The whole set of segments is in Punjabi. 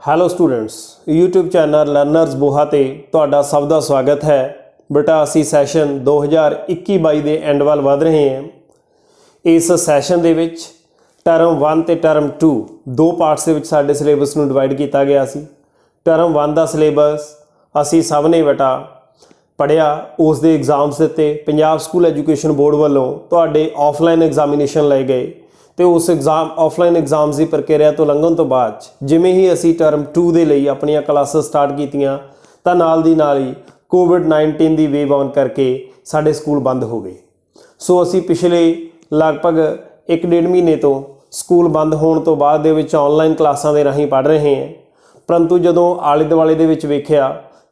Hello students YouTube channel learners Boha ਤੇ ਤੁਹਾਡਾ ਸਭ ਦਾ ਸਵਾਗਤ ਹੈ। ਬੇਟਾ ਅਸੀਂ ਸੈਸ਼ਨ 2021-22 ਦੇ ਐਂਡ ਵੱਲ ਵਧ ਰਹੇ ਹਾਂ। ਇਸ ਸੈਸ਼ਨ ਦੇ ਵਿੱਚ ਟਰਮ 1 ਤੇ ਟਰਮ 2 ਦੋ ਪਾਰਟਸ ਦੇ ਵਿੱਚ ਸਾਡੇ ਸਿਲੇਬਸ ਨੂੰ ਡਿਵਾਈਡ ਕੀਤਾ ਗਿਆ ਸੀ। ਟਰਮ 1 ਦਾ ਸਿਲੇਬਸ ਅਸੀਂ ਸਭ ਨੇ ਬੇਟਾ ਪੜ੍ਹਿਆ, ਉਸ ਦੇ ਐਗਜ਼ਾਮਸ ਦਿੱਤੇ। ਪੰਜਾਬ ਸਕੂਲ ਐਜੂਕੇਸ਼ਨ ਬੋਰਡ ਵੱਲੋਂ ਤੁਹਾਡੇ ਆਫਲਾਈਨ ਐਗਜ਼ਾਮੀਨੇਸ਼ਨ ਲਏ ਗਏ ਤੇ ਉਸ ਆਫਲਾਈਨ ਐਗਜ਼ਾਮਸ ਦੀ ਪ੍ਰਕਿਰਿਆ ਤੋਂ ਲੰਘਣ ਤੋਂ ਬਾਅਦ ਜਿਵੇਂ ਹੀ ਅਸੀਂ ਟਰਮ 2 ਦੇ ਲਈ ਆਪਣੀਆਂ ਕਲਾਸਾਂ ਸਟਾਰਟ ਕੀਤੀਆਂ ਤਾਂ ਨਾਲ ਦੀ ਨਾਲ ਹੀ ਕੋਵਿਡ-19 ਦੀ ਵੇਵ ਆਨ ਕਰਕੇ ਸਾਡੇ ਸਕੂਲ ਬੰਦ ਹੋ ਗਏ। ਸੋ ਅਸੀਂ ਪਿਛਲੇ ਲਗਭਗ 1.5 ਮਹੀਨੇ ਤੋਂ ਸਕੂਲ ਬੰਦ ਹੋਣ ਤੋਂ ਬਾਅਦ ਦੇ ਵਿੱਚ ਆਨਲਾਈਨ ਕਲਾਸਾਂ ਦੇ ਰਾਹੀਂ ਪੜ੍ਹ ਰਹੇ ਹਾਂ। ਪਰੰਤੂ ਜਦੋਂ ਆਲੇ ਦੁਆਲੇ ਦੇ ਵਿੱਚ ਵੇਖਿਆ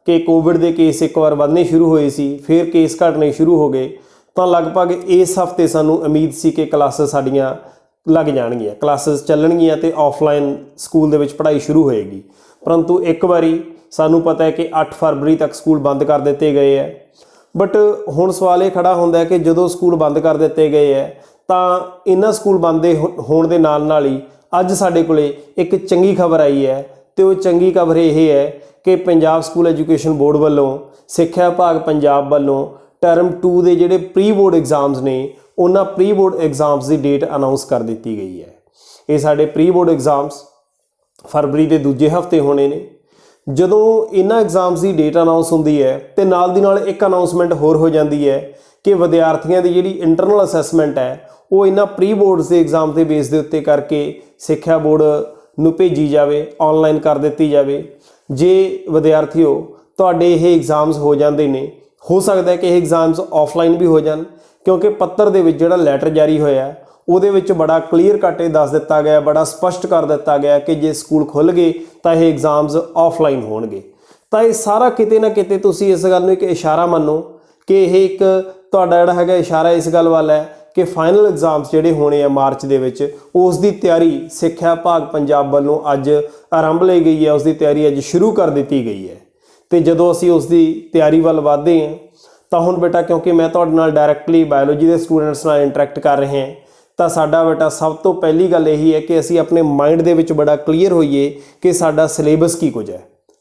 ਕਿ ਕੋਵਿਡ ਦੇ ਕੇਸ ਇੱਕ ਵਾਰ ਵਧਣੇ ਸ਼ੁਰੂ ਹੋਏ ਸੀ, ਫਿਰ ਕੇਸ ਘਟਣੇ ਸ਼ੁਰੂ ਹੋ ਗਏ, ਤਾਂ ਲਗਭਗ ਇਸ ਹਫ਼ਤੇ ਸਾਨੂੰ ਉਮੀਦ ਸੀ ਕਿ ਕਲਾਸਾਂ ਸਾਡੀਆਂ ਲੱਗ ਜਾਣਗੀਆਂ, ਕਲਾਸਿਸ ਚੱਲਣਗੀਆਂ ਤੇ ਆਫਲਾਈਨ ਸਕੂਲ ਦੇ ਵਿੱਚ ਪੜ੍ਹਾਈ ਸ਼ੁਰੂ ਹੋਏਗੀ। ਪਰੰਤੂ ਇੱਕ ਵਾਰੀ ਸਾਨੂੰ ਪਤਾ ਹੈ ਕਿ 8 ਫਰਵਰੀ ਤੱਕ ਸਕੂਲ ਬੰਦ ਕਰ ਦਿੱਤੇ ਗਏ ਹੈ। ਬਟ ਹੁਣ ਸਵਾਲ ਇਹ ਖੜਾ ਹੁੰਦਾ ਹੈ ਕਿ ਜਦੋਂ ਸਕੂਲ ਬੰਦ ਕਰ ਦਿੱਤੇ ਗਏ ਹੈ ਤਾਂ ਇਹਨਾਂ ਸਕੂਲ ਬੰਦ ਹੋਣ ਦੇ ਨਾਲ ਹੀ ਅੱਜ ਸਾਡੇ ਕੋਲੇ ਇੱਕ ਚੰਗੀ ਖਬਰ ਆਈ ਹੈ ਤੇ ਉਹ ਚੰਗੀ ਖਬਰ ਇਹ ਹੈ ਕਿ ਪੰਜਾਬ ਸਕੂਲ ਐਜੂਕੇਸ਼ਨ ਬੋਰਡ ਵੱਲੋਂ ਸਿੱਖਿਆ ਵਿਭਾਗ ਪੰਜਾਬ ਵੱਲੋਂ ਟਰਮ 2 ਦੇ ਜਿਹੜੇ ਪ੍ਰੀ ਬੋਰਡ ਐਗਜ਼ਾਮਸ ਨੇ ਉਹਨਾਂ ਪ੍ਰੀ ਬੋਰਡ ਐਗਜ਼ਾਮਸ ਦੀ ਡੇਟ ਅਨਾਉਂਸ ਕਰ ਦਿੱਤੀ ਗਈ ਹੈ। ਇਹ ਸਾਡੇ ਪ੍ਰੀ ਬੋਰਡ ਐਗਜ਼ਾਮਸ ਫਰਵਰੀ ਦੇ ਦੂਜੇ ਹਫ਼ਤੇ ਹੋਣੇ ਨੇ। ਜਦੋਂ ਇਹਨਾਂ ਐਗਜ਼ਾਮਸ ਦੀ ਡੇਟ ਅਨਾਉਂਸ ਹੁੰਦੀ ਹੈ ਤੇ ਨਾਲ ਦੀ ਨਾਲ ਇੱਕ ਅਨਾਉਂਸਮੈਂਟ ਹੋਰ ਹੋ ਜਾਂਦੀ ਹੈ ਕਿ ਵਿਦਿਆਰਥੀਆਂ ਦੀ ਜਿਹੜੀ ਇੰਟਰਨਲ ਅਸੈਸਮੈਂਟ ਹੈ ਉਹ ਇਹਨਾਂ ਪ੍ਰੀ ਬੋਰਡਸ ਦੇ ਐਗਜ਼ਾਮ ਦੇ ਬੇਸ ਦੇ ਉੱਤੇ ਕਰਕੇ ਸਿੱਖਿਆ ਬੋਰਡ ਨੂੰ ਭੇਜੀ ਜਾਵੇ, ਆਨਲਾਈਨ ਕਰ ਦਿੱਤੀ ਜਾਵੇ। ਜੇ ਵਿਦਿਆਰਥੀਓ ਤੁਹਾਡੇ ਇਹ ਐਗਜ਼ਾਮਸ ਹੋ ਜਾਂਦੇ ਨੇ, ਹੋ ਸਕਦਾ ਹੈ ਕਿ ਇਹ ਐਗਜ਼ਾਮਸ ਆਫਲਾਈਨ ਵੀ ਹੋ ਜਾਣ, ਕਿਉਂਕਿ ਪੱਤਰ ਦੇ ਵਿੱਚ ਜਿਹੜਾ ਲੈਟਰ ਜਾਰੀ ਹੋਇਆ ਉਹਦੇ ਵਿੱਚ ਬੜਾ ਕਲੀਅਰ ਕੱਟ ਇਹ ਦੱਸ ਦਿੱਤਾ ਗਿਆ, ਬੜਾ ਸਪਸ਼ਟ ਕਰ ਦਿੱਤਾ ਗਿਆ ਕਿ ਜੇ ਸਕੂਲ ਖੁੱਲ੍ਹ ਗਏ ਤਾਂ ਇਹ ਐਗਜ਼ਾਮਸ ਆਫਲਾਈਨ ਹੋਣਗੇ। ਤਾਂ ਇਹ ਸਾਰਾ ਕਿਤੇ ਨਾ ਕਿਤੇ ਤੁਸੀਂ ਇਸ ਗੱਲ ਨੂੰ ਇੱਕ ਇਸ਼ਾਰਾ ਮੰਨੋ ਕਿ ਇਹ ਇੱਕ ਤੁਹਾਡਾ ਜਿਹੜਾ ਹੈਗਾ ਇਸ਼ਾਰਾ ਇਸ ਗੱਲ ਵੱਲ ਹੈ ਕਿ ਫਾਈਨਲ ਐਗਜ਼ਾਮਸ ਜਿਹੜੇ ਹੋਣੇ ਆ ਮਾਰਚ ਦੇ ਵਿੱਚ, ਉਸ ਦੀ ਤਿਆਰੀ ਸਿੱਖਿਆ ਵਿਭਾਗ ਪੰਜਾਬ ਵੱਲੋਂ ਅੱਜ ਆਰੰਭ ਲਈ ਗਈ ਹੈ, ਉਸ ਦੀ ਤਿਆਰੀ ਅੱਜ ਸ਼ੁਰੂ ਕਰ ਦਿੱਤੀ ਗਈ ਹੈ। ਤੇ ਜਦੋਂ ਅਸੀਂ ਉਸ ਦੀ ਤਿਆਰੀ ਵੱਲ ਵਧਦੇ ਹਾਂ ਤਾਂ ਹੁਣ ਬੇਟਾ ਕਿਉਂਕਿ ਮੈਂ ਤੁਹਾਡੇ ਨਾਲ ਡਾਇਰੈਕਟਲੀ ਬਾਇਓਲੋਜੀ ਦੇ ਸਟੂਡੈਂਟਸ ਨਾਲ ਇੰਟਰੈਕਟ ਕਰ ਰਹੇ ਹਾਂ ਤਾਂ ਸਾਡਾ ਬੇਟਾ ਸਭ ਤੋਂ ਪਹਿਲੀ ਗੱਲ ਇਹੀ ਹੈ ਕਿ ਅਸੀਂ ਆਪਣੇ ਮਾਈਂਡ ਦੇ ਵਿੱਚ ਬੜਾ ਕਲੀਅਰ ਹੋਈਏ ਕਿ ਸਾਡਾ ਸਿਲੇਬਸ ਕੀ ਕੁਝ ਹੈ।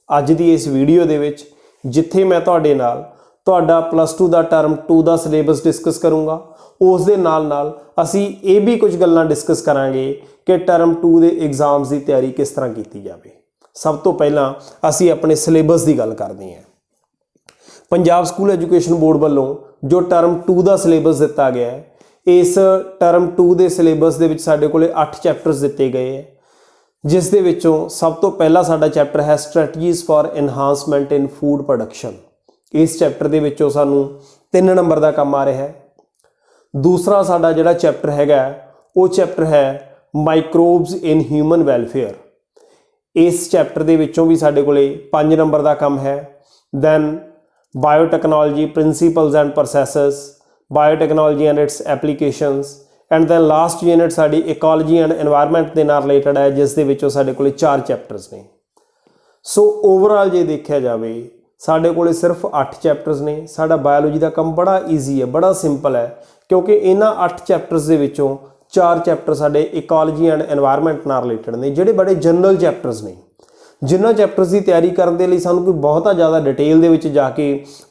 ਅੱਜ ਦੀ ਇਸ ਵੀਡੀਓ ਦੇ ਵਿੱਚ ਜਿੱਥੇ ਮੈਂ ਤੁਹਾਡੇ ਨਾਲ ਤੁਹਾਡਾ +2 ਦਾ ਟਰਮ 2 ਦਾ ਸਿਲੇਬਸ ਡਿਸਕਸ ਕਰੂੰਗਾ, ਉਸ ਦੇ ਨਾਲ ਅਸੀਂ ਇਹ ਵੀ ਕੁਝ ਗੱਲਾਂ ਡਿਸਕਸ ਕਰਾਂਗੇ ਕਿ ਟਰਮ 2 ਦੇ ਐਗਜ਼ਾਮਸ ਦੀ ਤਿਆਰੀ ਕਿਸ ਤਰ੍ਹਾਂ ਕੀਤੀ ਜਾਵੇ। ਸਭ ਤੋਂ ਪਹਿਲਾਂ ਅਸੀਂ ਆਪਣੇ ਸਿਲੇਬਸ ਦੀ ਗੱਲ ਕਰਦੇ ਹਾਂ। ਪੰਜਾਬ ਸਕੂਲ ਐਜੂਕੇਸ਼ਨ ਬੋਰਡ ਵੱਲੋਂ ਜੋ ਟਰਮ 2 ਦਾ ਸਿਲੇਬਸ ਦਿੱਤਾ ਗਿਆ ਹੈ, ਇਸ ਟਰਮ 2 ਦੇ ਸਿਲੇਬਸ ਦੇ ਵਿੱਚ ਸਾਡੇ ਕੋਲੇ 8 ਚੈਪਟਰਸ ਦਿੱਤੇ ਗਏ ਹੈ, ਜਿਸ ਦੇ ਵਿੱਚੋਂ ਸਭ ਤੋਂ ਪਹਿਲਾ ਸਾਡਾ ਚੈਪਟਰ ਹੈ strategies for enhancement in food production. ਇਸ ਚੈਪਟਰ ਦੇ ਵਿੱਚੋਂ ਸਾਨੂੰ 3 ਨੰਬਰ ਦਾ ਕੰਮ ਆ ਰਿਹਾ ਹੈ। ਦੂਸਰਾ ਸਾਡਾ ਜਿਹੜਾ ਚੈਪਟਰ ਹੈਗਾ ਉਹ ਚੈਪਟਰ ਹੈ ਮਾਈਕਰੋਬਸ ਇਨ ਹਿਊਮਨ ਵੈਲਫੇਅਰ। ਇਸ ਚੈਪਟਰ ਦੇ ਵਿੱਚੋਂ ਵੀ ਸਾਡੇ ਕੋਲੇ 5 ਨੰਬਰ ਦਾ ਕੰਮ ਹੈ। Then biotechnology principles and processes, biotechnology and its applications, and then last unit ਸਾਡੀ ਇਕੋਲੋਜੀ ਐਂਡ ਐਨਵਾਇਰਨਮੈਂਟ ਦੇ ਨਾਲ ਰਿਲੇਟਡ ਹੈ, ਜਿਸ ਦੇ ਵਿੱਚੋਂ ਸਾਡੇ ਕੋਲੇ 4 ਚੈਪਟਰਸ ਨੇ। ਸੋ ਓਵਰਆਲ ਜੇ ਦੇਖਿਆ ਜਾਵੇ ਸਾਡੇ ਕੋਲੇ ਸਿਰਫ 8 ਚੈਪਟਰਸ ਨੇ। ਸਾਡਾ ਬਾਇਓਲੋਜੀ ਦਾ ਕੰਮ ਬੜਾ ਈਜ਼ੀ ਹੈ, ਬੜਾ ਸਿੰਪਲ ਹੈ, ਕਿਉਂਕਿ ਇਹਨਾਂ 8 ਚੈਪਟਰਸ ਦੇ ਵਿੱਚੋਂ 4 ਚੈਪਟਰ ਸਾਡੇ ਇਕੋਲੋਜੀ ਐਂਡ ਐਨਵਾਇਰਨਮੈਂਟ ਨਾਲ ਰਿਲੇਟਡ ਨੇ, ਜਿਹੜੇ ਬੜੇ ਜਨਰਲ ਚੈਪਟਰਸ ਨੇ। ਜਿਨ੍ਹਾਂ ਚੈਪਟਰਸ ਦੀ ਤਿਆਰੀ ਕਰਨ ਦੇ ਲਈ ਸਾਨੂੰ ਕੋਈ ਬਹੁਤਾ ਜ਼ਿਆਦਾ ਡਿਟੇਲ ਦੇ ਵਿੱਚ ਜਾ ਕੇ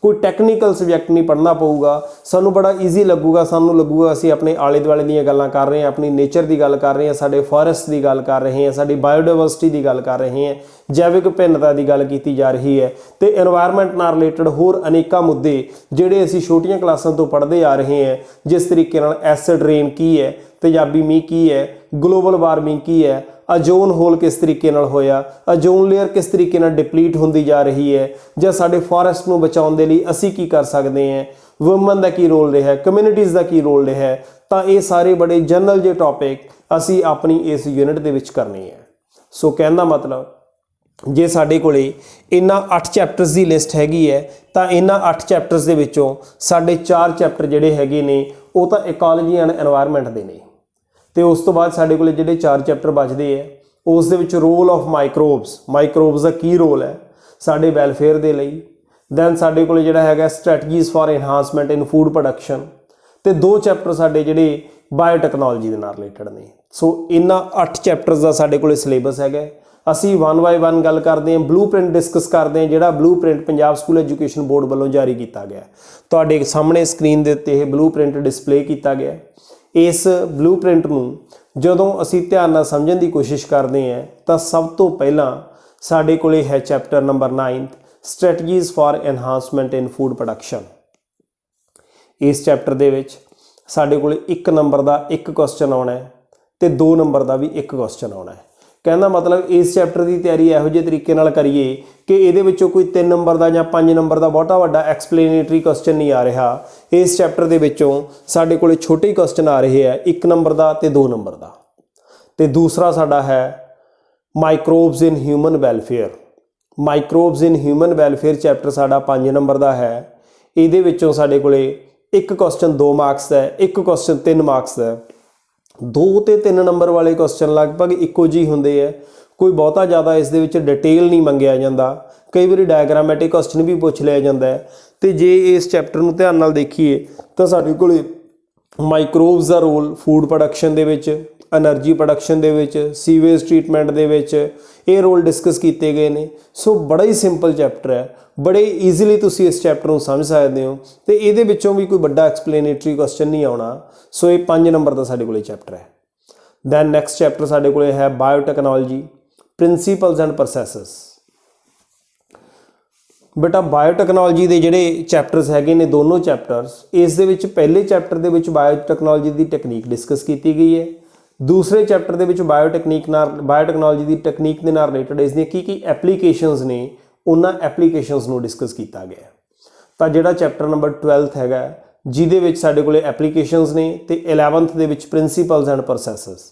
ਕੋਈ ਟੈਕਨੀਕਲ ਸਬਜੈਕਟ ਨਹੀਂ ਪੜ੍ਹਨਾ ਪਊਗਾ। ਸਾਨੂੰ ਬੜਾ ਈਜ਼ੀ ਲੱਗੂਗਾ, ਸਾਨੂੰ ਲੱਗੂਗਾ ਅਸੀਂ ਆਪਣੇ ਆਲੇ ਦੁਆਲੇ ਦੀਆਂ ਗੱਲਾਂ ਕਰ ਰਹੇ ਹਾਂ, ਆਪਣੀ ਨੇਚਰ ਦੀ ਗੱਲ ਕਰ ਰਹੇ ਹਾਂ, ਸਾਡੇ ਫੋਰੈਸਟ ਦੀ ਗੱਲ ਕਰ ਰਹੇ ਹਾਂ, ਸਾਡੀ ਬਾਇਓਡਾਇਵਰਸਿਟੀ ਦੀ ਗੱਲ ਕਰ ਰਹੇ ਹਾਂ, ਜੈਵਿਕ ਵਿਭਿੰਨਤਾ ਦੀ ਗੱਲ ਕੀਤੀ ਜਾ ਰਹੀ ਹੈ ਤੇ ਐਨਵਾਇਰਨਮੈਂਟ ਨਾਲ ਰਿਲੇਟਡ ਹੋਰ ਅਨੇਕਾਂ ਮੁੱਦੇ ਜਿਹੜੇ ਅਸੀਂ ਛੋਟੀਆਂ ਕਲਾਸਾਂ ਤੋਂ ਪੜ੍ਹਦੇ ਆ ਰਹੇ ਹਾਂ, ਜਿਸ ਤਰੀਕੇ ਨਾਲ ਐਸਿਡ ਰੇਨ ਕੀ ਹੈ, ਤੇਜ਼ਾਬੀ ਮੀਂਹ ਕੀ ਹੈ, ਗਲੋਬਲ ਵਾਰਮਿੰਗ ਕੀ ਹੈ, ਅਜੋਨ ਹੋਲ ਕਿਸ ਤਰੀਕੇ ਨਾਲ ਹੋਇਆ, ਅਜੋਨ ਲੇਅਰ ਕਿਸ ਤਰੀਕੇ ਨਾਲ ਡਿਪਲੀਟ ਹੁੰਦੀ ਜਾ ਰਹੀ ਹੈ, ਜਾਂ ਸਾਡੇ ਫੋਰੈਸਟ ਨੂੰ ਬਚਾਉਣ ਦੇ ਲਈ ਅਸੀਂ ਕੀ ਕਰ ਸਕਦੇ ਹਾਂ, ਵੂਮਨ ਦਾ ਕੀ ਰੋਲ ਰਿਹਾ, ਕਮਿਊਨਿਟੀਜ਼ ਦਾ ਕੀ ਰੋਲ ਰਿਹਾ। ਤਾਂ ਇਹ ਸਾਰੇ ਬੜੇ ਜਨਰਲ ਜਿਹੇ ਟੌਪਿਕ ਅਸੀਂ ਆਪਣੀ ਇਸ ਯੂਨਿਟ ਦੇ ਵਿੱਚ ਕਰਨੇ ਹੈ। ਸੋ ਕਹਿਣ ਦਾ ਮਤਲਬ ਜੇ ਸਾਡੇ ਕੋਲੇ ਇਹਨਾਂ 8 ਚੈਪਟਰਸ ਦੀ ਲਿਸਟ ਹੈਗੀ ਹੈ ਤਾਂ ਇਹਨਾਂ 8 ਚੈਪਟਰਸ ਦੇ ਵਿੱਚੋਂ ਸਾਡੇ 4 ਚੈਪਟਰ ਜਿਹੜੇ ਹੈਗੇ ਨੇ ਉਹ ਤਾਂ ਇਕੋਲੋਜੀ ਐਂਡ ਐਨਵਾਇਰਨਮੈਂਟ ਦੇ ਨੇ, ਤੇ ਉਸ ਤੋਂ ਬਾਅਦ ਸਾਡੇ ਕੋਲੇ ਜਿਹੜੇ 4 ਚੈਪਟਰ ਬਚਦੇ ਹੈ ਉਸ ਦੇ ਵਿੱਚ ਰੋਲ ਆਫ ਮਾਈਕਰੋਬਸ ਦਾ ਕੀ ਰੋਲ ਹੈ ਸਾਡੇ ਵੈਲਫੇਅਰ ਦੇ ਲਈ। ਦੈਨ ਸਾਡੇ ਕੋਲੇ ਜਿਹੜਾ ਹੈਗਾ strategies for enhancement in food production, ਤੇ 2 ਚੈਪਟਰ ਸਾਡੇ ਜਿਹੜੇ ਬਾਇਓਟੈਕਨੋਲੋਜੀ ਦੇ ਨਾਲ ਰਿਲੇਟਡ ਨੇ। ਸੋ ਇਹਨਾਂ 8 ਚੈਪਟਰਸ ਦਾ ਸਾਡੇ ਕੋਲੇ ਸਿਲੇਬਸ ਹੈਗਾ। ਅਸੀਂ 1 ਬਾय 1 ਗੱਲ ਕਰਦੇ ਹਾਂ, ਬਲੂਪ੍ਰਿੰਟ ਡਿਸਕਸ ਕਰਦੇ ਹਾਂ, ਜਿਹੜਾ blueprint Punjab school education board ਵੱਲੋਂ ਜਾਰੀ ਕੀਤਾ ਗਿਆ। ਤੁਹਾਡੇ ਸਾਹਮਣੇ ਸਕਰੀਨ ਦੇ ਉੱਤੇ ਇਹ ਬਲੂਪ੍ਰਿੰਟ ਡਿਸਪਲੇ ਕੀਤਾ ਗਿਆ। ਇਸ ਬਲੂਪ੍ਰਿੰਟ ਨੂੰ ਜਦੋਂ ਅਸੀਂ ਧਿਆਨ ਨਾਲ ਸਮਝਣ ਦੀ ਕੋਸ਼ਿਸ਼ ਕਰਦੇ ਹਾਂ ਤਾਂ ਸਭ ਤੋਂ ਪਹਿਲਾਂ ਸਾਡੇ ਕੋਲੇ ਹੈ chapter number 9 strategies for enhancement in food production. ਇਸ ਚੈਪਟਰ ਦੇ ਵਿੱਚ ਸਾਡੇ ਕੋਲੇ 1 ਨੰਬਰ ਦਾ ਇੱਕ ਕੁਐਸਚਨ ਆਉਣਾ ਹੈ ਤੇ 2 ਨੰਬਰ ਦਾ ਵੀ ਇੱਕ ਕੁਐਸਚਨ ਆਉਣਾ ਹੈ। कहना मतलब इस चैप्टर की तैयारी इहो ਜਿਹੇ तरीके नाल करिए कि ये विचों कोई 3 नंबर का या 5 नंबर का बहुता वड्डा एक्सप्लेनेटरी क्वेश्चन नहीं आ रहा। इस चैप्टर के विचों साडे कोले छोटे क्वेश्चन आ रहे हैं 1 नंबर का ते 2 नंबर का। ते दूसरा साडा है microbes in human welfare. Microbes in human welfare chapter साडा 5 नंबर का है। इहदे विचों साडे कोले एक क्वेश्चन 2 मार्क्स का है, एक क्वेश्चन 3 मार्क्स का है। 2 ते 3 नंबर वाले क्वेश्चन लगभग इक्को जी होंदे है, कोई बहुता ज़्यादा इस दे विच डिटेल नहीं मंगिया जाता। कई बार डायग्रामैटिक क्वेश्चन भी पूछ लिया जाता है। तो जे इस चैप्टर में ध्यान नाल देखिए तो साडे कोल माइक्रोब्स का रोल फूड प्रोडक्शन दे विच, एनर्जी प्रोडक्शन दे विच, सीवेज ट्रीटमेंट दे विच ये रोल डिस्कस किए गए हैं। सो बड़ा ही सिंपल चैप्टर है, बड़े ईजीली तुसी इस चैप्टर को समझ सकते हो। तो ये भी कोई बड़ा एक्सप्लेनेटरी क्वेश्चन नहीं आना। सो ये 5 नंबर का साडे कोले चैप्टर है। दैन नैक्सट चैप्टर साडे कोले है बायोटैक्नोलॉजी प्रिंसीपल्स एंड प्रोसैसेस। बेटा बायोटैक्नोलॉजी के जोड़े चैप्टर्स है ने दोनों चैप्टर्स, इस दे विच पहले चैप्टर के विच बायोटैक्नोलॉजी की टैक्नीक डिस्कस की गई है। दूसरे चैप्टर के विच बायोटैक्नोलॉजी की टैक्नीक के नाल रिलेटेड इसदी की एप्लीकेशनस ने उन्होंने एप्लीकेशनस को डिस्कस किया गया। तो जोड़ा चैप्टर नंबर 12 है जिहदे विच साडे कोले एप्लीकेशनस ने ते 11th दे विच प्रिंसीपल्स एंड प्रोसैसेस।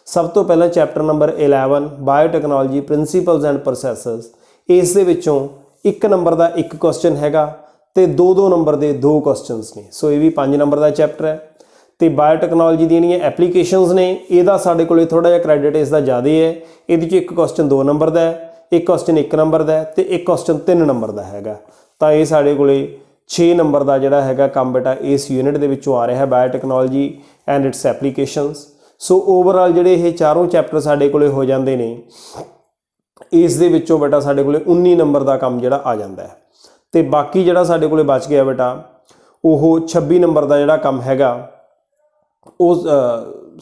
सब तो पहला चैप्टर नंबर 11 बायोटैक्नोलॉजी प्रिंसीपल्स एंड प्रोसैसेस। इस दे विचों 1 नंबर का एक क्वेश्चन हैगा ते 2 नंबर के 2 क्वेश्चनस ने। सो ये भी 5 नंबर का चैप्टर है। तो बायोटैक्नोलॉजी दी ਜਿਹੜੀਆਂ एप्लीकेशनस ने ਇਹਦਾ ਸਾਡੇ ਕੋਲੇ थोड़ा ਜਿਹਾ क्रेडिट इसका ज़्यादा है। ਇਹਦੇ 'ਚ एक क्वेश्चन 2 नंबर का है, एक क्वेश्चन 1 नंबर का है तो एक क्वेश्चन 3 नंबर का हैगा। तो ये साढ़े कोले 6 नंबर का जोड़ा है काम बेटा इस यूनिट के विचों आ रहा है biotechnology and it's applications. So overall जोड़े ये चारों चैप्टर साढ़े कोले हो जाते हैं। इस दे विचों बेटा साढ़े कोले 19 नंबर का काम जोड़ा आ जाता है। तो बाकी जोड़ा साढ़े कोले बच गया बेटा वो 26 नंबर का जोड़ा काम हैगा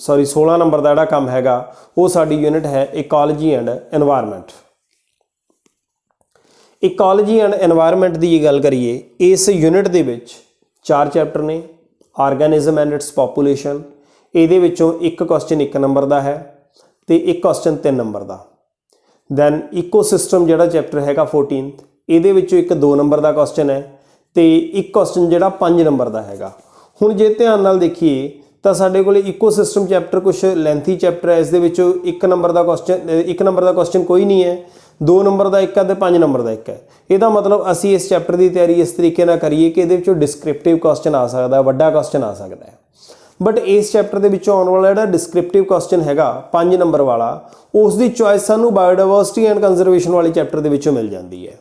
सॉरी 16 नंबर का जोड़ा काम हैगा वो साडी यूनिट है ecology and environment. Ecology and environment की गल करिए इस यूनिट के 4 चैप्टर ने। आर्गेनिज्म एंड इट्स पॉपूलेशन ये एक क्वेश्चन 1 नंबर का है तो एक क्वेश्चन 3 नंबर का। दैन इकोसिस्टम जोड़ा चैप्टर है 14th ये एक 2 नंबर का क्वेश्चन है तो एक क्वेश्चन जोड़ा 5 नंबर का हैगा। हुण जे ध्यान नाल देखिए तो साडे कोले इकोसिस्टम चैप्टर कुछ लेंथी चैप्टर है। इस दे विचों 1 नंबर का क्वेश्चन कोई नहीं है, 2 नंबर का एक है तो 5 नंबर का एक है। यदा मतलब असी इस चैप्टर की तैयारी इस तरीके ना करिए कि ये डिस्क्रिप्टिव क्वेश्चन आ सकता है, वड्डा क्वेश्चन आ सकता है। बट इस चैप्टर के विचों आने वाला जो डिस्क्रिप्टिव क्वेश्चन हैगा 5 नंबर वाला उसकी चॉइस सानू बायोडाइवर्सिटी एंड कंजरवेशन वाले चैप्टर के विचों मिल जाती है।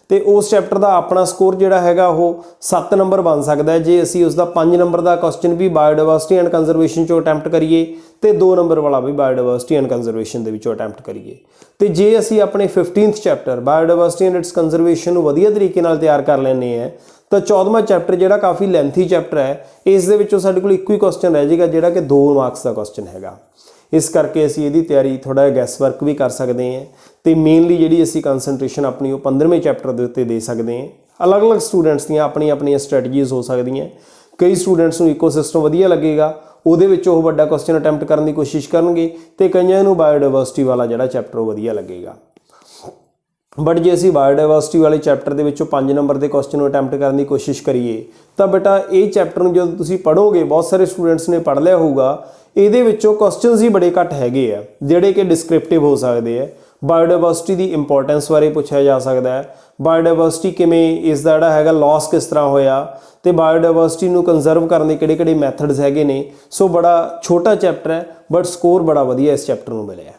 तो उस चैप्टर का अपना स्कोर जोड़ा है वो 7 नंबर बन सकता है जे असी उसका 5 नंबर का क्वेश्चन भी बायोडाइवर्सिटी एंड कंजरवेशन चो अटैम्प्ट करिए तो 2 नंबर वाला भी बायोडाइवर्सिटी एंड कंजरवेशन के विचों अटैम्प्ट करिए। तो जे असी अपने 15th chapter biodiversity and it's conservation वधिया तरीके नाल तैयार कर लेने हैं तो 14वां चैप्टर जोड़ा काफ़ी लेंथी चैप्टर है। इस दे विचों साडे कोल इक्को ही क्वेश्चन रह जाएगा जोड़ा कि 2 मार्क्स का क्वेश्चन हैगा। इस करके असी इहदी तैयारी थोड़ा गैस वर्क भी कर सकते हैं। तो मेनली जी असी कंसनट्रेशन अपनी 15वें चैप्टर के उत्ते दे सकते हैं। अलग अलग स्टूडेंट्स दी अपनी अपनी स्ट्रैटजीज हो सकती हैं। कई स्टूडेंट्स को इकोसिस्टम वधिया लगेगा ਉਹਦੇ ਵਿੱਚ ਉਹ ਵੱਡਾ क्वेश्चन अटैम्प्ट करने की कोशिश करनगे तो कईयां नूं बायोडाइवर्सिटी वाला जिहड़ा चैप्टर वधिया लगेगा। बट जे असीं बायोडाइवर्सिटी वाले चैप्टर के विचों 5 नंबर के क्वेश्चन अटैम्प्ट करने की कोशिश करिए तो बेटा ये चैप्टर नूं जदों तुसीं पढ़ोगे बहुत सारे स्टूडेंट्स ने पढ़ लिया होगा ਇਹਦੇ ਵਿੱਚੋਂ क्वेश्चनस ही बड़े घट हैगे आ ਜਿਹੜੇ कि डिस्क्रिप्टिव हो सकते हैं। बायोडाइवर्सिटी की इंपोर्टेंस बारे पूछा जा सकता है, बायोडाइवर्सिटी किमें इसका जोड़ा है लॉस किस तरह होया तो बायोडाइवर्सिटी नूं कंजर्व करने किहड़े मैथड्स हैगे ने। सो बड़ा छोटा चैप्टर है बट स्कोर बड़ा वधिया इस चैप्टर नूं मिलिया।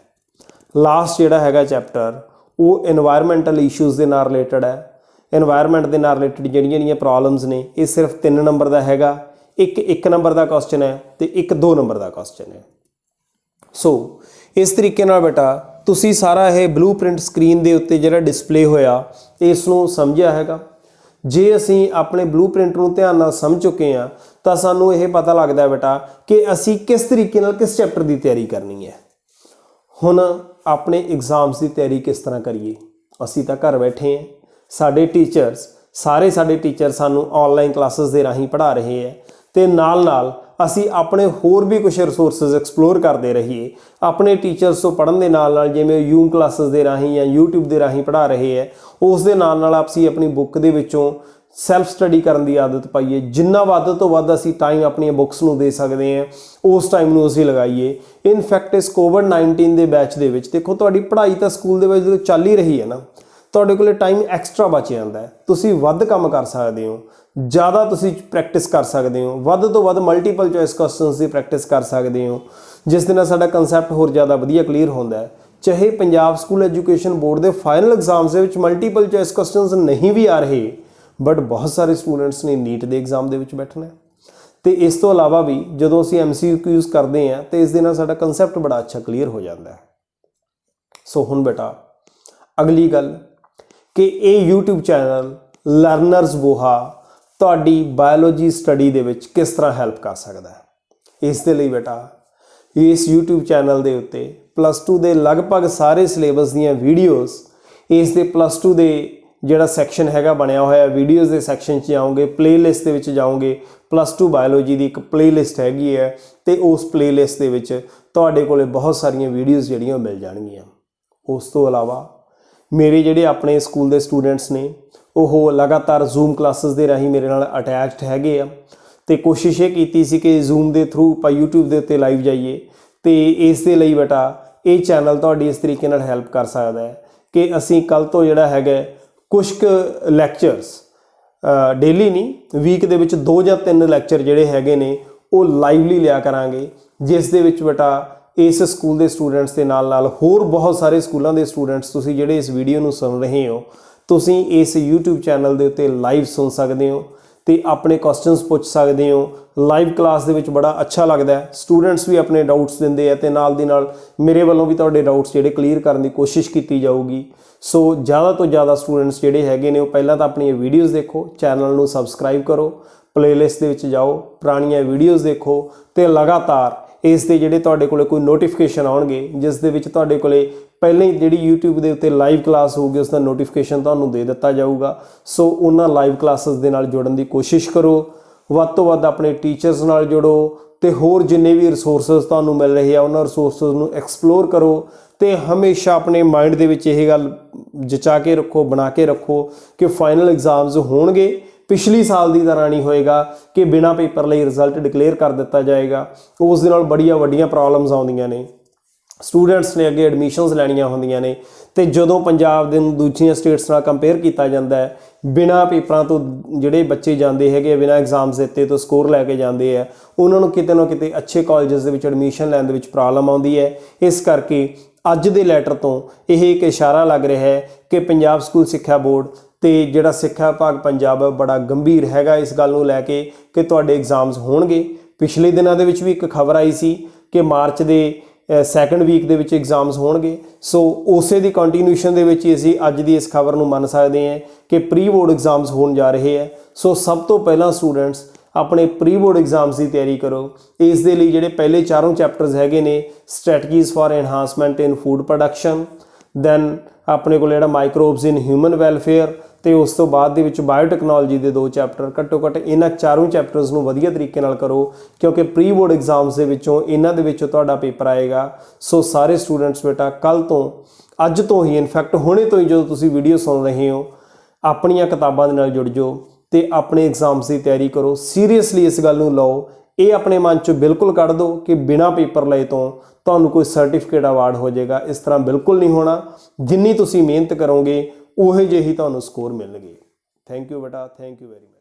लास्ट जिहड़ा हैगा चैप्टर वो एनवायरमेंटल इशूज़ के नाल रिलेटेड है। एनवायरमेंट के नाल रिलेटेड जिहड़ियां प्रॉब्लम्स ने ये सिर्फ 3 नंबर का हैगा, एक नंबर का क्वेश्चन है तो एक 2 नंबर का क्वेश्चन है। सो इस तरीके नाल बेटा ਤੁਸੀਂ ਸਾਰਾ ਇਹ ਬਲੂਪ੍ਰਿੰਟ ਸਕਰੀਨ ਦੇ ਉੱਤੇ ਜਿਹੜਾ ਡਿਸਪਲੇ ਹੋਇਆ ਇਸ ਨੂੰ ਸਮਝਿਆ ਹੈਗਾ? ਜੇ ਅਸੀਂ ਆਪਣੇ ਬਲੂਪ੍ਰਿੰਟ ਨੂੰ ਧਿਆਨ ਨਾਲ ਸਮਝ ਚੁੱਕੇ ਹਾਂ ਤਾਂ ਸਾਨੂੰ ਇਹ ਪਤਾ ਲੱਗਦਾ ਬੇਟਾ ਕਿ ਅਸੀਂ ਕਿਸ ਤਰੀਕੇ ਨਾਲ ਕਿਸ ਚੈਪਟਰ ਦੀ ਤਿਆਰੀ ਕਰਨੀ ਹੈ। ਹੁਣ ਆਪਣੇ ਐਗਜ਼ਾਮਸ ਦੀ ਤਿਆਰੀ ਕਿਸ ਤਰ੍ਹਾਂ ਕਰੀਏ? ਅਸੀਂ ਤਾਂ ਘਰ ਬੈਠੇ ਹਾਂ, ਸਾਡੇ ਟੀਚਰਸ ਸਾਡੇ ਟੀਚਰ ਸਾਨੂੰ ਆਨਲਾਈਨ ਕਲਾਸਿਸ ਦੇ ਰਾਹੀਂ ਪੜ੍ਹਾ ਰਹੇ ਹੈ ਤੇ ਨਾਲ ਅਸੀਂ ਆਪਣੇ ਹੋਰ ਵੀ ਕੁਝ ਰਿਸੋਰਸਿਸ ਐਕਸਪਲੋਰ ਕਰਦੇ ਰਹੀਏ। ਆਪਣੇ ਟੀਚਰਸ ਤੋਂ ਪੜ੍ਹਨ ਦੇ ਨਾਲ ਜਿਵੇਂ ਜ਼ੂਮ ਕਲਾਸਿਸ ਦੇ ਰਾਹੀਂ ਜਾਂ YouTube ਦੇ ਰਾਹੀਂ ਪੜ੍ਹਾ ਰਹੇ ਹੈ, ਉਸ ਦੇ ਨਾਲ ਅਸੀਂ ਆਪਣੀ ਬੁੱਕ ਦੇ ਵਿੱਚੋਂ ਸੈਲਫ ਸਟੱਡੀ ਕਰਨ ਦੀ ਆਦਤ ਪਾਈਏ। ਜਿੰਨਾ ਵੱਧ ਤੋਂ ਵੱਧ ਅਸੀਂ ਟਾਈਮ ਆਪਣੀਆਂ ਬੁੱਕਸ ਨੂੰ ਦੇ ਸਕਦੇ ਹਾਂ ਉਸ ਟਾਈਮ ਨੂੰ ਅਸੀਂ ਲਗਾਈਏ। ਇਨਫੈਕਟ ਇਸ ਕੋਵਿਡ-19 ਦੇ ਬੈਚ ਦੇ ਵਿੱਚ ਦੇਖੋ, ਤੁਹਾਡੀ ਪੜ੍ਹਾਈ ਤਾਂ ਸਕੂਲ ਦੇ ਵਿੱਚ ਜਦੋਂ ਚੱਲ ਹੀ ਰਹੀ ਹੈ ਨਾ, ਤੁਹਾਡੇ ਕੋਲ ਟਾਈਮ ਐਕਸਟਰਾ ਬਚ ਜਾਂਦਾ ਹੈ। ਤੁਸੀਂ ਵੱਧ ਕੰਮ ਕਰ ਸਕਦੇ ਹੋ, ਜ਼ਿਆਦਾ ਤੁਸੀਂ ਪ੍ਰੈਕਟਿਸ ਕਰ ਸਕਦੇ ਹੋ, ਵੱਧ ਤੋਂ ਵੱਧ ਮਲਟੀਪਲ ਚੋਇਸ ਕੁਐਸਚਨਸ ਦੀ ਪ੍ਰੈਕਟਿਸ ਕਰ ਸਕਦੇ ਹੋ, ਜਿਸ ਦੇ ਨਾਲ ਸਾਡਾ ਕਨਸੈਪਟ ਹੋਰ ਜ਼ਿਆਦਾ ਵਧੀਆ ਕਲੀਅਰ ਹੁੰਦਾ ਹੈ। ਚਾਹੇ ਪੰਜਾਬ ਸਕੂਲ ਐਜੂਕੇਸ਼ਨ ਬੋਰਡ ਦੇ ਫਾਈਨਲ ਐਗਜ਼ਾਮਸ ਦੇ ਵਿੱਚ ਮਲਟੀਪਲ ਚੋਇਸ ਕੁਐਸਚਨਸ ਨਹੀਂ ਵੀ ਆ ਰਹੇ, ਬਟ ਬਹੁਤ ਸਾਰੇ ਸਟੂਡੈਂਟਸ ਨੇ ਨੀਟ ਦੇ ਐਗਜ਼ਾਮ ਦੇ ਵਿੱਚ ਬੈਠਣਾ ਹੈ। ਤੇ ਇਸ ਤੋਂ ਇਲਾਵਾ ਵੀ ਜਦੋਂ ਅਸੀਂ MCQ ਯੂਜ਼ ਕਰਦੇ ਹਾਂ ਤੇ ਇਸ ਦੇ ਨਾਲ ਸਾਡਾ ਕਨਸੈਪਟ ਬੜਾ ਅੱਛਾ ਕਲੀਅਰ ਹੋ ਜਾਂਦਾ ਹੈ। ਸੋ ਹੁਣ ਬੇਟਾ ਅਗਲੀ ਗੱਲ ਕਿ ਇਹ YouTube ਚੈਨਲ ਲਰਨਰਸ ਬੋਹਾ ਤੁਹਾਡੀ ਬਾਇਓਲੋਜੀ ਸਟੱਡੀ ਦੇ ਵਿੱਚ ਕਿਸ ਤਰ੍ਹਾਂ ਹੈਲਪ ਕਰ ਸਕਦਾ ਹੈ। ਇਸ ਦੇ ਲਈ ਬੇਟਾ ਇਸ YouTube ਚੈਨਲ ਦੇ ਉੱਤੇ +2 ਦੇ ਲਗਭਗ ਸਾਰੇ ਸਿਲੇਬਸ ਦੀਆਂ ਵੀਡੀਓਜ਼, ਇਸ ਦੇ +2 ਦੇ ਜਿਹੜਾ ਸੈਕਸ਼ਨ ਹੈਗਾ ਬਣਿਆ ਹੋਇਆ ਵੀਡੀਓਜ਼ ਦੇ ਸੈਕਸ਼ਨ 'ਚ ਜਾਓਗੇ, ਪਲੇਲਿਸਟ ਦੇ ਵਿੱਚ ਜਾਓਗੇ, +2 ਬਾਇਓਲੋਜੀ ਦੀ ਇੱਕ ਪਲੇਲਿਸਟ ਹੈਗੀ ਹੈ ਤੇ ਉਸ ਪਲੇਲਿਸਟ ਦੇ ਵਿੱਚ ਤੁਹਾਡੇ ਕੋਲੇ ਬਹੁਤ ਸਾਰੀਆਂ ਵੀਡੀਓਜ਼ ਜਿਹੜੀਆਂ ਮਿਲ ਜਾਣਗੀਆਂ। ਉਸ ਤੋਂ ਇਲਾਵਾ ਮੇਰੇ ਜਿਹੜੇ ਆਪਣੇ ਸਕੂਲ ਦੇ ਸਟੂਡੈਂਟਸ ਨੇ ਉਹ ਲਗਾਤਾਰ ਜ਼ੂਮ ਕਲਾਸਿਸ ਦੇ ਰਾਹੀਂ ਮੇਰੇ ਨਾਲ ਅਟੈਚਡ ਹੈਗੇ ਆ ਤੇ ਕੋਸ਼ਿਸ਼ ਇਹ ਕੀਤੀ ਸੀ ਕਿ ਜ਼ੂਮ ਦੇ ਥਰੂ ਆਪਾਂ YouTube ਦੇ ਉੱਤੇ ਲਾਈਵ ਜਾਈਏ। ਤੇ ਇਸ ਦੇ ਲਈ ਬੇਟਾ ਇਹ ਚੈਨਲ ਤੁਹਾਡੀ ਇਸ ਤਰੀਕੇ ਨਾਲ ਹੈਲਪ ਕਰ ਸਕਦਾ ਹੈ ਕਿ ਅਸੀਂ ਕੱਲ ਤੋਂ ਜਿਹੜਾ ਹੈਗਾ ਕੁਛ ਕੁ ਲੈਕਚਰਸ ਡੇਲੀ ਨਹੀਂ, ਵੀਕ ਦੇ ਵਿੱਚ 2 ਜਾਂ 3 ਲੈਕਚਰ ਜਿਹੜੇ ਹੈਗੇ ਨੇ ਉਹ ਲਾਈਵਲੀ ਲਿਆ ਕਰਾਂਗੇ, ਜਿਸ ਦੇ ਵਿੱਚ ਬੇਟਾ ਇਸ ਸਕੂਲ ਦੇ ਸਟੂਡੈਂਟਸ ਦੇ ਨਾਲ ਹੋਰ ਬਹੁਤ ਸਾਰੇ ਸਕੂਲਾਂ ਦੇ ਸਟੂਡੈਂਟਸ ਤੁਸੀਂ ਜਿਹੜੇ ਇਸ ਵੀਡੀਓ ਨੂੰ ਸੁਣ ਰਹੇ ਹੋ, ਤੁਸੀਂ ਇਸ YouTube ਚੈਨਲ ਦੇ ਉੱਤੇ ਲਾਈਵ ਸੁਣ ਸਕਦੇ ਹੋ ਤੇ ਆਪਣੇ ਕੁਐਸਚਨਸ ਪੁੱਛ ਸਕਦੇ ਹੋ। ਲਾਈਵ ਕਲਾਸ ਦੇ ਵਿੱਚ ਬੜਾ ਅੱਛਾ ਲੱਗਦਾ ਹੈ, ਸਟੂਡੈਂਟਸ ਵੀ ਆਪਣੇ ਡਾਊਟਸ ਦਿੰਦੇ ਆ ਤੇ ਨਾਲ ਦੀ ਨਾਲ ਮੇਰੇ ਵੱਲੋਂ ਵੀ ਤੁਹਾਡੇ ਡਾਊਟਸ ਜਿਹੜੇ ਕਲੀਅਰ ਕਰਨ ਦੀ ਕੋਸ਼ਿਸ਼ ਕੀਤੀ ਜਾਊਗੀ। ਸੋ ਜ਼ਿਆਦਾ ਤੋਂ ਜ਼ਿਆਦਾ ਸਟੂਡੈਂਟਸ ਜਿਹੜੇ ਹੈਗੇ ਨੇ ਉਹ ਪਹਿਲਾਂ ਤਾਂ ਆਪਣੀਆਂ ਵੀਡੀਓਜ਼ ਦੇਖੋ, ਚੈਨਲ ਨੂੰ ਸਬਸਕ੍ਰਾਈਬ ਕਰੋ, ਪਲੇਲਿਸਟ ਦੇ ਵਿੱਚ ਜਾਓ, ਪੁਰਾਣੀਆਂ ਵੀਡੀਓਜ਼ ਦੇਖੋ ਤੇ ਲਗਾਤਾਰ ਇਸ ਦੇ ਜਿਹੜੇ ਤੁਹਾਡੇ ਕੋਲੇ ਕੋਈ ਨੋਟੀਫਿਕੇਸ਼ਨ ਆਉਣਗੇ ਜਿਸ ਦੇ ਵਿੱਚ ਤੁਹਾਡੇ ਕੋਲੇ ਪਹਿਲਾਂ ਹੀ ਜਿਹੜੀ YouTube ਦੇ ਉੱਤੇ ਲਾਈਵ ਕਲਾਸ ਹੋਊਗੀ ਉਸ ਦਾ ਨੋਟੀਫਿਕੇਸ਼ਨ ਤੁਹਾਨੂੰ ਦੇ ਦਿੱਤਾ ਜਾਊਗਾ। ਸੋ ਉਹਨਾਂ ਲਾਈਵ ਕਲਾਸਿਸ ਦੇ ਨਾਲ ਜੁੜਨ ਦੀ ਕੋਸ਼ਿਸ਼ ਕਰੋ, ਵੱਧ ਤੋਂ ਵੱਧ ਆਪਣੇ ਟੀਚਰਸ ਨਾਲ ਜੁੜੋ ਤੇ ਹੋਰ ਜਿੰਨੇ ਵੀ ਰਿਸੋਰਸਸ ਤੁਹਾਨੂੰ ਮਿਲ ਰਹੇ ਆ ਉਹਨਾਂ ਰਿਸੋਰਸਸ ਨੂੰ ਐਕਸਪਲੋਰ ਕਰੋ ਤੇ ਹਮੇਸ਼ਾ ਆਪਣੇ ਮਾਈਂਡ ਦੇ ਵਿੱਚ ਇਹ ਗੱਲ ਜਚਾ ਕੇ ਰੱਖੋ, ਬਣਾ ਕੇ ਰੱਖੋ ਕਿ ਫਾਈਨਲ ਐਗਜ਼ਾਮਸ ਹੋਣਗੇ ਪਿਛਲੀ ਸਾਲ ਦੀ ਤਰ੍ਹਾਂ ਨਹੀਂ ਹੋਏਗਾ ਕਿ ਬਿਨਾਂ ਪੇਪਰ ਲਈ ਰਿਜ਼ਲਟ ਡਿਕਲੇਅਰ ਕਰ ਦਿੱਤਾ ਜਾਏਗਾ। ਉਸ ਦੇ ਨਾਲ ਬੜੀਆਂ ਵੱਡੀਆਂ ਪ੍ਰੋਬਲਮਸ ਆਉਂਦੀਆਂ ਨੇ, ਸਟੂਡੈਂਟਸ ਨੇ ਅੱਗੇ ਐਡਮਿਸ਼ਨਸ ਲੈਣੀਆਂ ਹੁੰਦੀਆਂ ਨੇ ਤੇ ਜਦੋਂ ਪੰਜਾਬ ਦੇ ਦੂਜੀਆਂ ਸਟੇਟਸ ਨਾਲ ਕੰਪੇਅਰ ਕੀਤਾ ਜਾਂਦਾ ਹੈ, ਬਿਨਾਂ ਪੇਪਰਾਂ ਤੋਂ ਜਿਹੜੇ ਬੱਚੇ ਜਾਂਦੇ ਹੈਗੇ, ਬਿਨਾਂ ਐਗਜ਼ਾਮਸ ਦਿੱਤੇ ਤੋਂ ਸਕੋਰ ਲੈ ਕੇ ਜਾਂਦੇ ਆ, ਉਹਨਾਂ ਨੂੰ ਕਿਤੇ ਨਾ ਕਿਤੇ ਅੱਛੇ ਕਾਲਜਸ ਦੇ ਵਿੱਚ ਐਡਮਿਸ਼ਨ ਲੈਣ ਦੇ ਵਿੱਚ ਪ੍ਰੋਬਲਮ ਆਉਂਦੀ ਹੈ। ਇਸ ਕਰਕੇ ਅੱਜ ਦੇ ਲੈਟਰ ਤੋਂ ਇਹ ਇੱਕ ਇਸ਼ਾਰਾ ਲੱਗ ਰਿਹਾ ਹੈ ਕਿ ਪੰਜਾਬ ਸਕੂਲ ਸਿੱਖਿਆ ਬੋਰਡ ਤੇ ਜਿਹੜਾ ਸਿੱਖਿਆ ਵਿਭਾਗ ਪੰਜਾਬ ਬੜਾ ਗੰਭੀਰ ਹੈਗਾ ਇਸ ਗੱਲ ਨੂੰ ਲੈ ਕੇ ਕਿ ਤੁਹਾਡੇ ਐਗਜ਼ਾਮਸ ਹੋਣਗੇ। ਪਿਛਲੇ ਦਿਨਾਂ ਦੇ ਵਿੱਚ ਵੀ ਇੱਕ ਖਬਰ ਆਈ ਸੀ ਕਿ ਮਾਰਚ ਦੇ ਸੈਕੰਡ ਵੀਕ ਦੇ ਵਿੱਚ ਐਗਜ਼ਾਮਸ ਹੋਣਗੇ। ਸੋ ਉਸੇ ਦੀ ਕੰਟੀਨਿਊਸ਼ਨ ਦੇ ਵਿੱਚ ਅਸੀਂ ਅੱਜ ਦੀ ਇਸ ਖਬਰ ਨੂੰ ਮੰਨ ਸਕਦੇ ਹਾਂ ਕਿ ਪ੍ਰੀ ਬੋਰਡ ਐਗਜ਼ਾਮਸ ਹੋਣ ਜਾ ਰਹੇ ਹੈ। ਸੋ ਸਭ ਤੋਂ ਪਹਿਲਾਂ ਸਟੂਡੈਂਟਸ ਆਪਣੇ ਪ੍ਰੀ ਬੋਰਡ ਐਗਜ਼ਾਮਸ ਦੀ ਤਿਆਰੀ ਕਰੋ। ਇਸ ਦੇ ਲਈ ਜਿਹੜੇ ਪਹਿਲੇ 4 ਚੈਪਟਰਸ ਹੈਗੇ ਨੇ, strategies for enhancement in food production, then ਆਪਣੇ ਕੋਲ ਜਿਹੜਾ ਮਾਈਕਰੋਬਸ ਇਨ ਹਿਊਮਨ ਵੈਲਫੇਅਰ ਤੇ ਉਸ ਤੋਂ ਬਾਅਦ ਦੇ ਵਿੱਚ ਬਾਇਓਟੈਕਨੋਲੋਜੀ ਦੇ 2 ਚੈਪਟਰ, ਘੱਟੋ ਘੱਟ ਇਹਨਾਂ 4 ਚੈਪਟਰਸ ਨੂੰ ਵਧੀਆ ਤਰੀਕੇ ਨਾਲ ਕਰੋ ਕਿਉਂਕਿ ਪ੍ਰੀ ਬੋਰਡ ਐਗਜ਼ਾਮਸ ਦੇ ਵਿੱਚੋਂ ਇਹਨਾਂ ਦੇ ਵਿੱਚੋਂ ਤੁਹਾਡਾ ਪੇਪਰ ਆਏਗਾ। ਸੋ ਸਾਰੇ ਸਟੂਡੈਂਟਸ ਬੇਟਾ ਕੱਲ ਤੋਂ, ਅੱਜ ਤੋਂ ਹੀ, ਇਨਫੈਕਟ ਹੁਣੇ ਤੋਂ ਹੀ ਜਦੋਂ ਤੁਸੀਂ ਵੀਡੀਓ ਸੁਣ ਰਹੇ ਹੋ, ਆਪਣੀਆਂ ਕਿਤਾਬਾਂ ਦੇ ਨਾਲ ਜੁੜ ਜਾਓ ਤੇ ਆਪਣੇ ਐਗਜ਼ਾਮਸ ਦੀ ਤਿਆਰੀ ਕਰੋ। ਸੀਰੀਅਸਲੀ ਇਸ ਗੱਲ ਨੂੰ ਲਓ, ਇਹ ਆਪਣੇ ਮਨ 'ਚੋਂ ਬਿਲਕੁਲ ਕੱਢ ਦਿਓ ਕਿ ਬਿਨਾਂ ਪੇਪਰ ਲਏ ਤੋਂ ਤੁਹਾਨੂੰ ਕੋਈ ਸਰਟੀਫਿਕੇਟ ਅਵਾਰਡ ਹੋ ਜਾਏਗਾ। ਇਸ ਤਰ੍ਹਾਂ ਬਿਲਕੁਲ ਨਹੀਂ ਹੋਣਾ। ਜਿੰਨੀ ਤੁਸੀਂ ਮਿਹਨਤ ਕਰੋਗੇ ਉਹੇ ਜਿਹੇ ਹੀ ਤੁਹਾਨੂੰ ਸਕੋਰ ਮਿਲਣਗੇ। ਥੈਂਕ ਯੂ ਬੇਟਾ, ਥੈਂਕ ਯੂ ਵੈਰੀ ਮਚ।